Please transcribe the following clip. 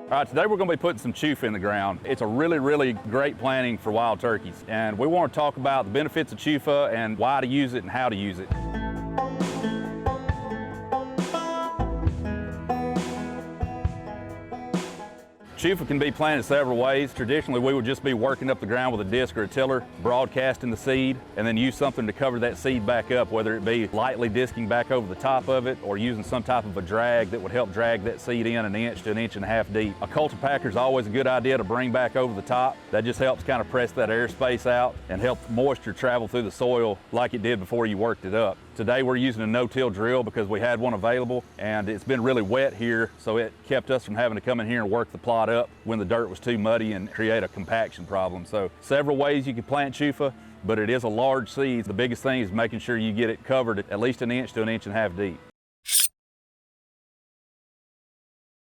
All right, today we're going to be putting some chufa in the ground. It's a really great planting for wild turkeys. And we want to talk about the benefits of chufa and why to use it and how to use it. Chufa can be planted several ways. Traditionally, we would just be working up the ground with a disc or a tiller, broadcasting the seed, and then use something to cover that seed back up, whether it be lightly disking back over the top of it or using some type of a drag that would help drag that seed in an inch to an inch and a half deep. A cultipacker is always a good idea to bring back over the top. That just helps kind of press that airspace out and help moisture travel through the soil like it did before you worked it up. Today we're using a no-till drill because we had one available, and it's been really wet here, so it kept us from having to come in here and work the plot up when the dirt was too muddy and create a compaction problem. So several ways you can plant chufa, but it is a large seed. The biggest thing is making sure you get it covered at least an inch to an inch and a half deep.